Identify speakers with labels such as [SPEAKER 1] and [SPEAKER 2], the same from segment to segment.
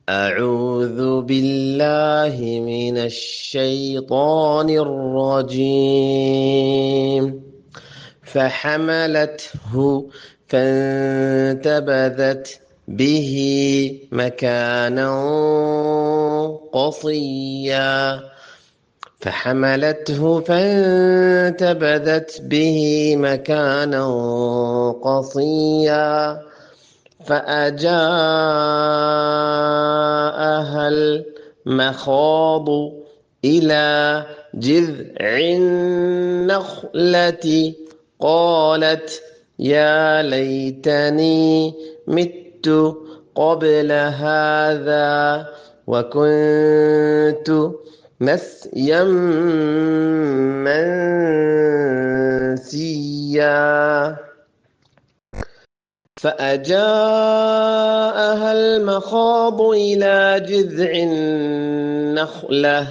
[SPEAKER 1] أعوذ بالله من الشيطان الرجيم. فحملته فانتبذت به مكانا قصيا. فحملته فانتبذت به مكانا قصيا. فأجاءها المخاض إلى جذع النخلة قالت يا ليتني مت قبل هذا وكنت نسيا منسيا. فأجاءها المخاض إلى جذع النخلة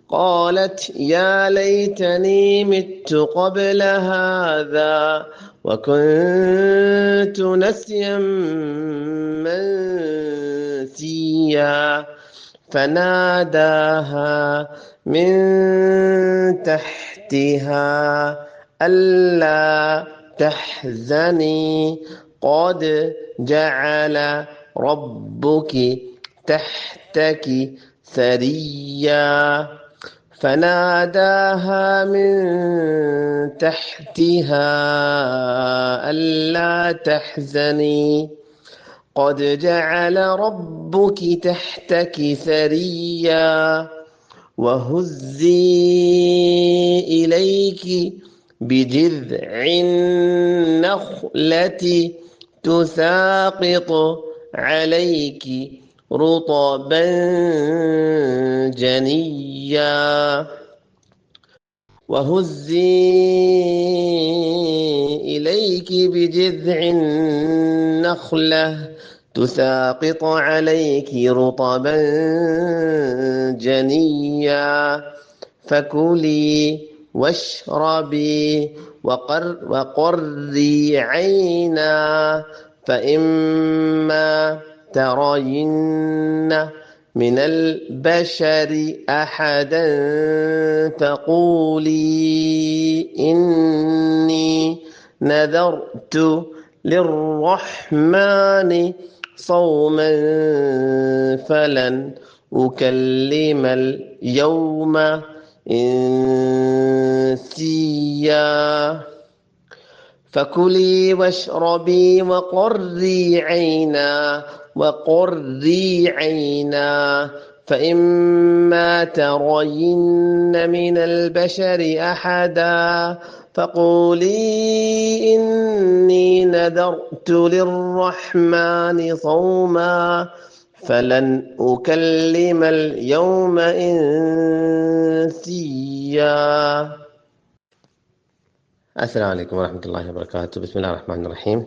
[SPEAKER 1] قالت يا ليتني مت قبل هذا وكنت نسيا منسيا. فناداها من تحتها ألا تحزني قد جعل ربك تحتك سريا. فناداها من تحتها ألا تحزني قد جعل ربك تحتك سريا. وهزي إليك بجذع النخلة تساقط عليك رطبا جنيا. وهزي إليك بجذع النخلة تساقط عليك رطبا جنيا. فكلي واشربي وقري عينا فإما ترين من البشر أحدا فقولي إني نذرت للرحمن صوما فلن أكلم اليوم إنسيا. فكلي واشربي وقري عينا فإما ترين من البشر أحدا فقولي إني نذرت للرحمن صوما فلن أكلم اليوم إنسيا. السلام عليكم ورحمة الله وبركاته. بسم الله الرحمن الرحيم.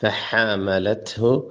[SPEAKER 1] فحملته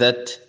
[SPEAKER 1] ذت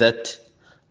[SPEAKER 1] ذت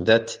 [SPEAKER 1] ذت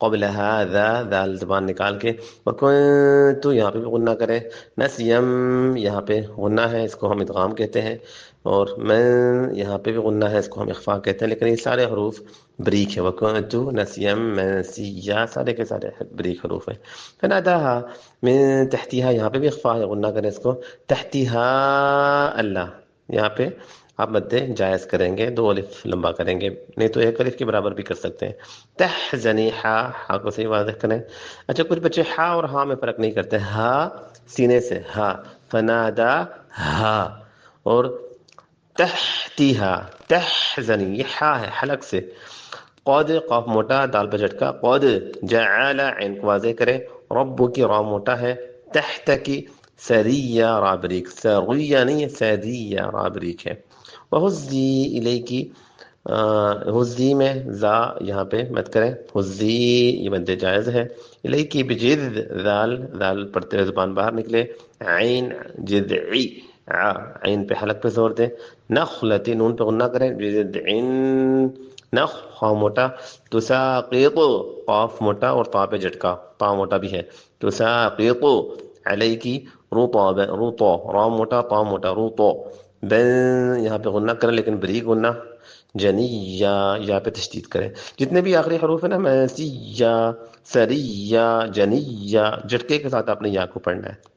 [SPEAKER 1] قبل هذا دال زبان نکال کے، وکنت یہاں پہ بھی غنہ کریں، نسیم یہاں پہ غنہ ہے، اس کو ہم ادغام کہتے ہیں، اور من یہاں پہ بھی غنہ ہے، اس کو ہم اخفا کہتے ہیں، لیکن یہ سارے حروف بریک ہے، وکنت نسیم منسیا سارے کے سارے بریک حروف ہیں۔ فناداها من تحتها یہاں پہ بھی اخفا ہے، غنہ کریں اس کو، تحتها اللہ، یہاں پہ آپ مد جائز کریں گے، دو الف لمبا کریں گے، نہیں تو ایک الف کے برابر بھی کر سکتے ہیں۔ تحزنی ہا کو صحیح واضح کریں۔ اچھا کچھ بچے ہا اور ہاں میں فرق نہیں کرتے، ہا سینے سے ہا، فنادا ہا، اور تحتیہا تحزنی یہ ہا ہے حلق سے، قد قاف موٹا دال پہ جھٹکا، قد جعل عین کو واضح کرے، رب کی را موٹا ہے، تحت کی سریہ را بریک، سریہ نہیں ہے سریہ را بریک ہے۔ وحزی الیکی حزی میں زا یہاں پہ مت کریں، حزی یہ مد جائز ہے، الیکی بجذ ذال ذال پڑھتے ہوئے زبان باہر نکلے، عین جذعی عین پہ حلق پہ زور دیں، نخلتی نون پہ غنہ کریں، بجذعن نخ خا موٹا، تساقط قاف موٹا اور تا پہ جھٹکا، تا موٹا بھی ہے، تساقط علیکی رطب رطو را موٹا تا موٹا رطو، بن یہاں پہ غنہ کریں لیکن بریک غنہ، جنیہ یا پہ تشدید کریں، جتنے بھی آخری حروف ہیں نا، مسیہ سریہ جنیہ جھٹکے کے ساتھ آپ نے یا کو پڑھنا ہے۔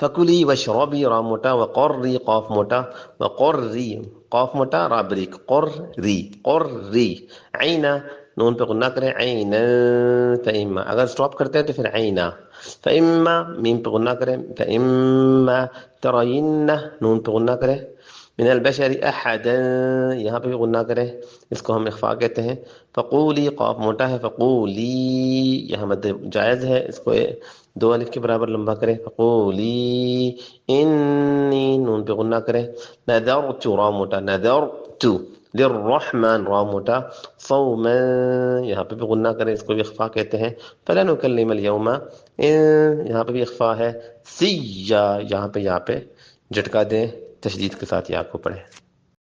[SPEAKER 1] فکلی وشربی را موٹا، وقری قاف موٹا، وقری قاف موٹا را بریک، قری عینا نون پہ غنہ کریں، عینا فإما اگر سٹاپ کرتے ہیں تو پھر عینا، فإما میم پہ غنہ کریں، فإما ترین نون پہ غنہ کریں، من البشر احدا یہاں پہ بھی غنہ کریں، اس کو ہم اخفا کہتے ہیں، فقولی قاف موٹا ہے، فقولی یہاں مد جائز ہے، اس کو دو الف کے برابر لمبا کریں، فقولی انی نون پہ غنہ کریں، نذرت را موٹا، نذرت للرحمن را موٹا، صوما یہاں پہ بھی غنہ کریں، اس کو بھی اخفا کہتے ہیں، فلنکلم اليوم یہاں پہ بھی اخفا ہے، سیا یہاں پہ جھٹکا دیں، تشدید کے ساتھ یا کو پڑھیں۔